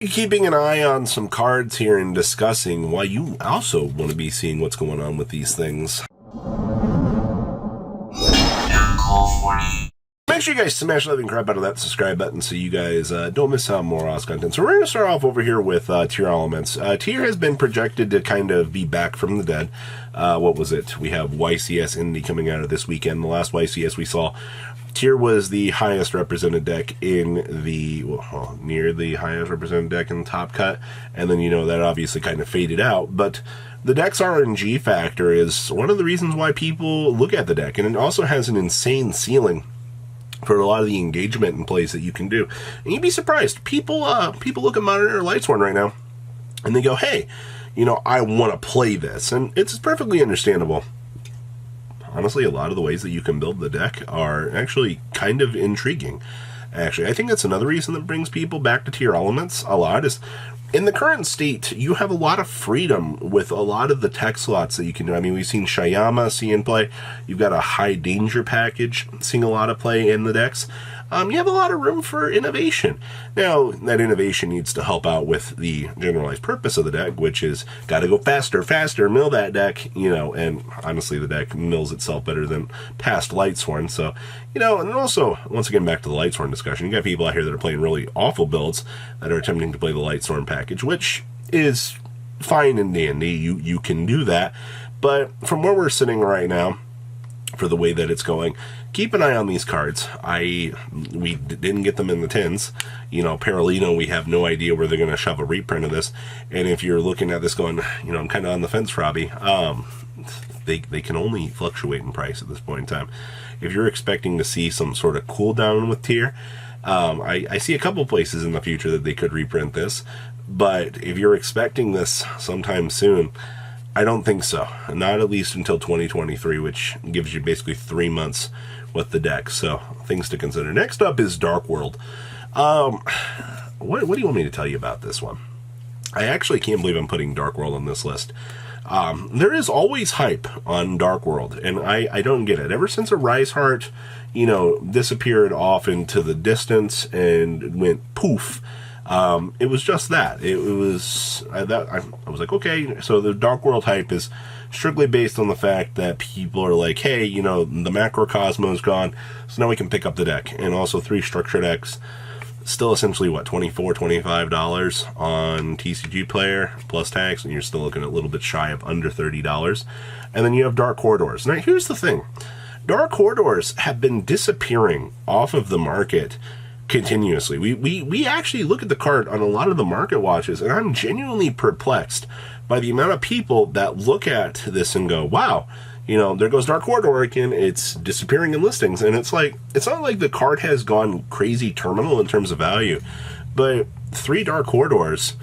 Keeping an eye on some cards here and discussing why you also want to be seeing what's going on with these things. Make sure you guys smash the living crap out of that subscribe button so you guys don't miss out on more awesome content. So we're going to start off over here with Tier Elements. Tier has been projected to kind of be back from the dead. What was it? We have YCS Indy coming out of this weekend. The last YCS we saw, Tier was the highest represented deck in the, well, near the highest represented deck in the top cut. And then, you know, that obviously kind of faded out. But the deck's RNG factor is one of the reasons why people look at the deck. And it also has an insane ceiling for a lot of the engagement and plays that you can do. And you'd be surprised. People look at Modern Lightsworn right now, and they go, hey, you know, I want to play this. And it's perfectly understandable. Honestly, a lot of the ways that you can build the deck are actually kind of intriguing. Actually, I think that's another reason that brings people back to Tier Elements a lot is in the current state, you have a lot of freedom with a lot of the tech slots that you can do. I mean, we've seen Shayama see in play. You've got a high danger package seeing a lot of play in the decks. You have a lot of room for innovation. Now, that innovation needs to help out with the generalized purpose of the deck, which is got to go faster, faster, mill that deck, you know, and honestly, the deck mills itself better than past Lightsworn. So, you know, and also, once again, back to the Lightsworn discussion, you got people out here that are playing really awful builds that are attempting to play the Lightsworn package, which is fine and dandy. You can do that. But from where we're sitting right now, for the way that it's going, keep an eye on these cards. We didn't get them in the tins. You know, Paralino, we have no idea where they're going to shove a reprint of this. And if you're looking at this going, you know, I'm kind of on the fence, Robbie, they can only fluctuate in price at this point in time. If you're expecting to see some sort of cooldown with Tier, I see a couple places in the future that they could reprint this. But if you're expecting this sometime soon, I don't think so. Not at least until 2023, which gives you basically 3 months with the deck. So, things to consider. Next up is Dark World. What do you want me to tell you about this one? I actually can't believe I'm putting Dark World on this list. There is always hype on Dark World, and I don't get it. Ever since a Rise Heart, you know, disappeared off into the distance and went poof, it was just that. I was like, okay, so the Dark World hype is strictly based on the fact that people are like, hey, you know, the Macrocosmo is gone, so now we can pick up the deck. And also 3 structure decks, still essentially, what, $24, $25 on TCG Player, plus tax, and you're still looking at a little bit shy of under $30. And then you have Dark Corridors. Now, here's the thing. Dark Corridors have been disappearing off of the market continuously. We actually look at the card on a lot of the market watches, and I'm genuinely perplexed by the amount of people that look at this and go, wow, you know, there goes Dark Corridor again, it's disappearing in listings. And it's like, it's not like the card has gone crazy terminal in terms of value, but 3 Dark Corridors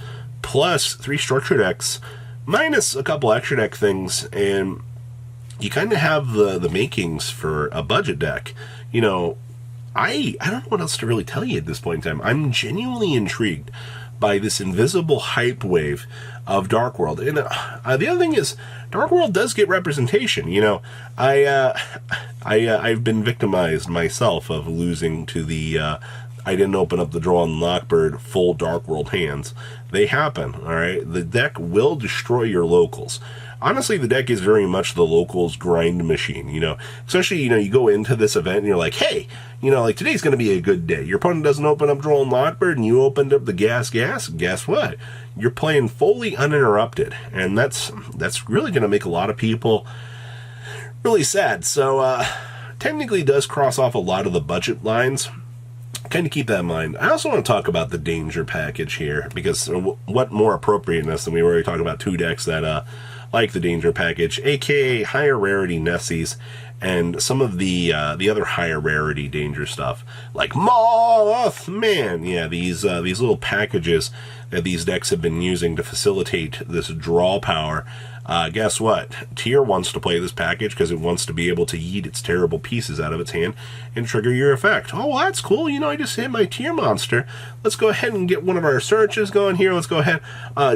plus 3 structure decks minus a couple extra deck things, and you kind of have the makings for a budget deck. You know, I don't know what else to really tell you at this point in time. I'm genuinely intrigued by this invisible hype wave of Dark World. And the other thing is, Dark World does get representation. You know, I've been victimized myself of losing to the I didn't open up the draw on Lockbird full Dark World hands. They happen, all right? The deck will destroy your locals. Honestly, the deck is very much the locals grind machine, you know. Especially, you know, you go into this event and you're like, hey, you know, like today's going to be a good day. Your opponent doesn't open up draw on Lockbird and you opened up the gas. Guess what? You're playing fully uninterrupted. And that's really going to make a lot of people really sad. So, technically does cross off a lot of the budget lines. Kind of keep that in mind. I also want to talk about the danger package here, because what more appropriateness than we already talked about 2 decks that like the danger package, aka higher rarity Nessies, and some of the other higher rarity danger stuff like Mothman. Yeah, these little packages that these decks have been using to facilitate this draw power. Guess what? Tier wants to play this package because it wants to be able to yeet its terrible pieces out of its hand and trigger your effect. Oh, well, that's cool. You know, I just hit my Tier monster. Let's go ahead and get one of our searches going here. Let's go ahead,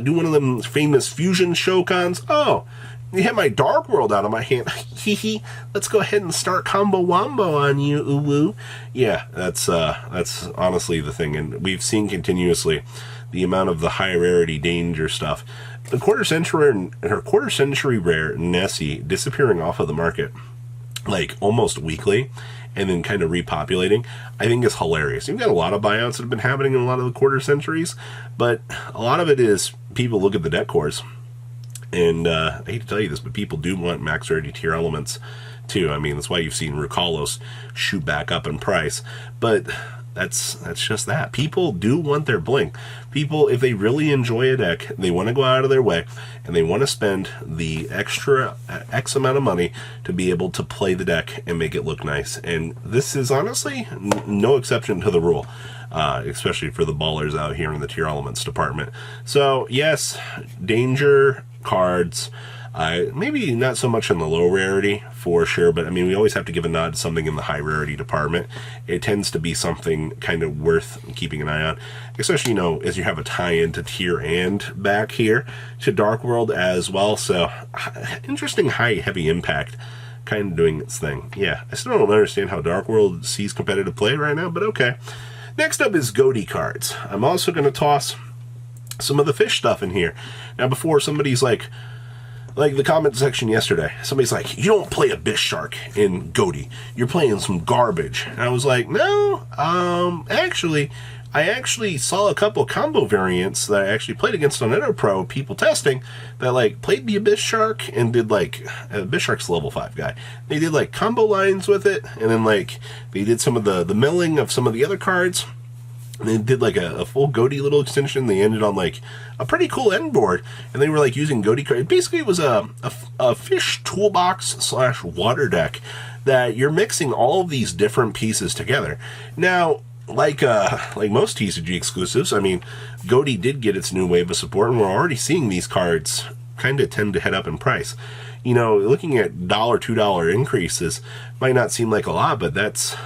do one of them famous fusion Shokans. Oh, you hit my Dark World out of my hand. Hee. Let's go ahead and start combo wombo on you, uwu. Yeah, that's honestly the thing, and we've seen continuously the amount of the high rarity danger stuff. The quarter century rare Nessie disappearing off of the market like almost weekly and then kind of repopulating, I think is hilarious. You've got a lot of buyouts that have been happening in a lot of the quarter centuries, but a lot of it is people look at the deck cores. And I hate to tell you this, but people do want max rarity tier elements too. I mean, that's why you've seen Rukalos shoot back up in price. But that's just that. People do want their bling. People, if they really enjoy a deck, they want to go out of their way and they want to spend the extra X amount of money to be able to play the deck and make it look nice. And this is honestly no exception to the rule. Especially for the ballers out here in the tier elements department. So yes, danger cards, maybe not so much in the low rarity for sure, but I mean, we always have to give a nod to something in the high rarity department. It tends to be something kind of worth keeping an eye on, especially, you know, as you have a tie-in to tier and back here to Dark World as well. So interesting high heavy impact kind of doing its thing. Yeah, I still don't understand how Dark World sees competitive play right now, but okay. Next up is Goatee cards. I'm also going to toss some of the fish stuff in here. Now, before somebody's like the comment section yesterday, somebody's like, you don't play Abyss Shark in Goatee. You're playing some garbage. And I was like, no, actually, I actually saw a couple combo variants that I actually played against on Pro people testing that like played the Abyss Shark and did like, Abyss Shark's a level 5 guy. They did like combo lines with it, and then like they did some of the milling of some of the other cards. And they did like a full Goatee little extension. They ended on like a pretty cool end board, and they were like using Goatee cards. Basically, it was a fish toolbox / water deck that you're mixing all of these different pieces together. Now, like most TCG exclusives, I mean, Goatee did get its new wave of support, and we're already seeing these cards kind of tend to head up in price. You know, looking at $1, $2 increases might not seem like a lot, but that's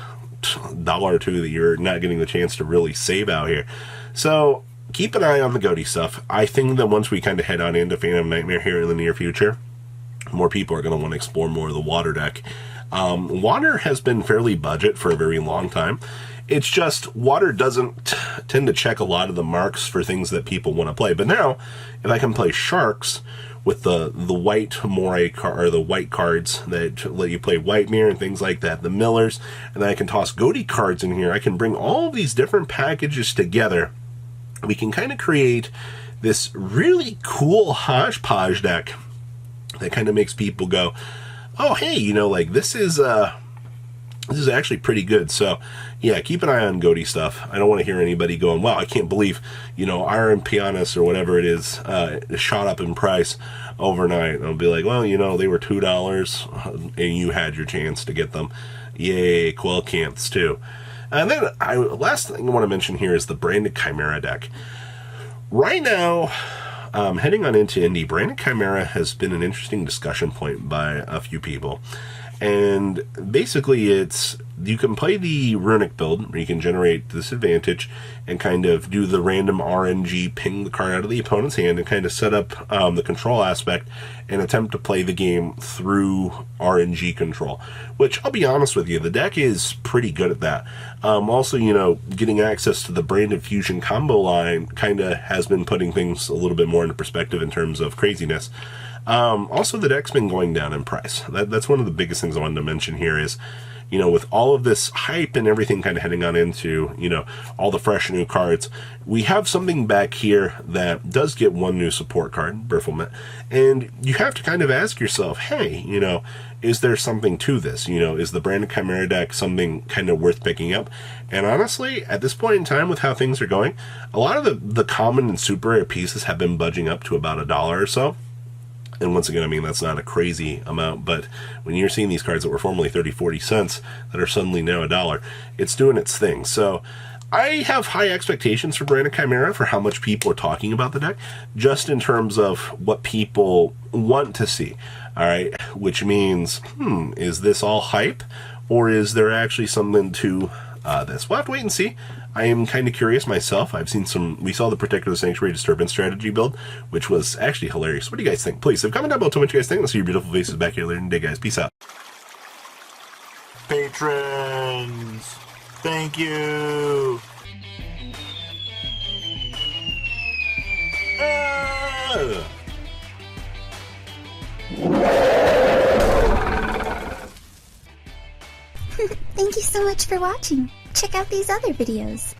$1 or $2 that you're not getting the chance to really save out here. So keep an eye on the Goatee stuff. I think that once we kind of head on into Phantom Nightmare here in the near future, more people are going to want to explore more of the water deck. Water has been fairly budget for a very long time. It's just water doesn't tend to check a lot of the marks for things that people want to play. But now, if I can play sharks with the white moray or the white cards that let you play White Mirror and things like that, the millers, and then I can toss Goatee cards in here. I can bring all of these different packages together. We can kind of create this really cool hodgepodge deck that kind of makes people go, oh, hey, you know, like this is actually pretty good. So yeah, keep an eye on Goatee stuff. I don't want to hear anybody going, wow, I can't believe, you know, Iron Pianus or whatever it is shot up in price overnight. I'll be like, well, you know, they were $2 and you had your chance to get them. Yay, Quelcanths too. And then last thing I want to mention here is the branded Chimera deck. Right now, heading on into Indie, branded Chimera has been an interesting discussion point by a few people. And basically it's, you can play the Runic build, where you can generate disadvantage and kind of do the random RNG, ping the card out of the opponent's hand, and kind of set up the control aspect and attempt to play the game through RNG control. Which, I'll be honest with you, the deck is pretty good at that. Also, you know, getting access to the Branded Fusion combo line kind of has been putting things a little bit more into perspective in terms of craziness. Also, the deck's been going down in price. That's one of the biggest things I wanted to mention here is, you know, with all of this hype and everything kind of heading on into, you know, all the fresh new cards, we have something back here that does get one new support card, Berfelmet, and you have to kind of ask yourself, hey, you know, is there something to this? You know, is the Branded Chimera deck something kind of worth picking up? And honestly, at this point in time with how things are going, a lot of the common and super rare pieces have been budging up to about $1 or so. And once again, I mean, that's not a crazy amount, but when you're seeing these cards that were formerly 30, 40 cents that are suddenly now $1, it's doing its thing. So I have high expectations for Branded Chimera for how much people are talking about the deck, just in terms of what people want to see. All right, which means, is this all hype, or is there actually something to this? We'll have to wait and see. I am kind of curious myself. We saw the Protector Sanctuary Disturbance strategy build, which was actually hilarious. What do you guys think? Please, comment down below. Tell me what you guys think. I'll see your beautiful faces back here later in the day, guys. Peace out. Patrons, thank you. Thank you so much for watching. Check out these other videos.